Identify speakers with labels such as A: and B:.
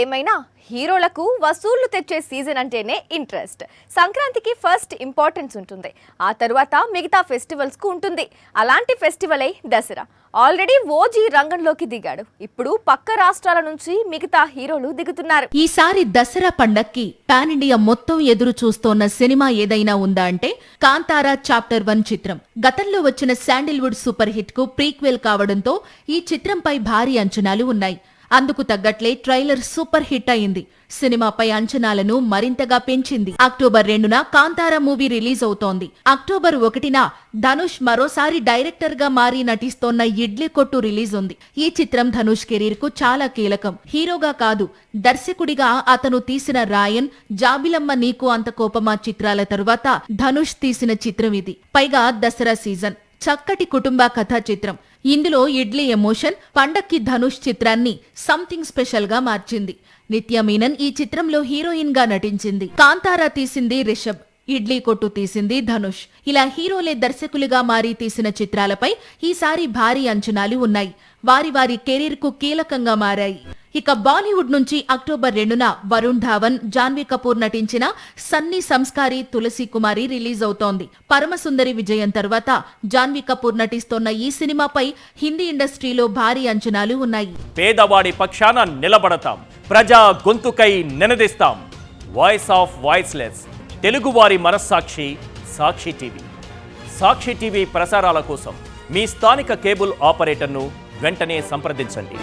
A: ఏమైనా హీరోలకు వసూళ్లు తెచ్చే సీజన్ అంటేనే ఇంట్రెస్ట్. సంక్రాంతికి ఫస్ట్ ఇంపార్టెన్స్ ఉంటుంది, ఆ తర్వాత మిగతా ఫెస్టివల్స్ కు ఉంటుంది. అలాంటి ఫెస్టివలే దసరా. ఆల్రెడీ ఓజీ రంగంలోకి దిగాడు, ఇప్పుడు పక్క రాష్ట్రాల నుంచి మిగతా హీరోలు దిగుతున్నారు.
B: ఈసారి దసరా పండక్కి పాన్ ఇండియా మొత్తం ఎదురు చూస్తోన్న సినిమా ఏదైనా ఉందా అంటే కాంతారా చాప్టర్ 1 చిత్రం. గతంలో వచ్చిన శాండిల్వుడ్ సూపర్ హిట్ కు ప్రీక్వెల్ కావడంతో ఈ చిత్రంపై భారీ అంచనాలు ఉన్నాయి. అందుకు తగ్గట్లే ట్రైలర్ సూపర్ హిట్ అయింది. సినిమాపై అంచనాలను మరింతగా పెంచింది. అక్టోబర్ 2న కాంతారా మూవీ రిలీజ్ అవుతోంది. అక్టోబర్ 1న ధనుష్ మరోసారి డైరెక్టర్ గా మారి నటిస్తోన్న ఇడ్లీ కొట్టు రిలీజ్ ఉంది. ఈ చిత్రం ధనుష్ కెరీర్ కు చాలా కీలకం. హీరోగా కాదు, దర్శకుడిగా అతను తీసిన రాయన్, జాబిలమ్మ నీకు అంత కోపమా చిత్రాల తరువాత ధనుష్ తీసిన చిత్రం ఇది. పైగా దసరా సీజన్, చక్కటి కుటుంబ కథా చిత్రం. ఇందులో ఇడ్లీ ఎమోషన్ పండక్కి ధనుష్ చిత్రాన్ని సంథింగ్ స్పెషల్ గా మార్చింది. నిత్య మీనన్ ఈ చిత్రంలో హీరోయిన్ గా నటించింది. కాంతారా తీసింది రిషబ్, ఇడ్లీ కొట్టు తీసింది ధనుష్. ఇలా హీరోలే దర్శకులుగా మారి తీసిన చిత్రాలపై ఈసారి భారీ అంచనాలు ఉన్నాయి. వారి వారి కెరీర్ కు కీలకంగా మారాయి. ఇక బాలీవుడ్ నుంచి అక్టోబర్ 2న వరుణ్ ధావన్, జాన్వీ కపూర్ నటించిన సన్నీ సంస్కారి తులసి కుమారి రిలీజ్ అవుతోంది. పరమసుందరి విజయం తర్వాత జాన్వీ కపూర్ నటిస్తోన్న ఈ సినిమాపై హిందీ ఇండస్ట్రీలో భారీ అంచనాలు ఉన్నాయి.
C: పేదవాడి పక్షాన నిలబడతాం, ప్రజా గొంతుకై నినదిస్తాం. వాయిస్ ఆఫ్ వాయిస్లెస్, తెలుగువారి మనస్సాక్షి సాక్షి టీవీ. సాక్షి టీవీ ప్రసారాల కోసం మీ స్థానిక కేబుల్ ఆపరేటర్ను వెంటనే సంప్రదించండి.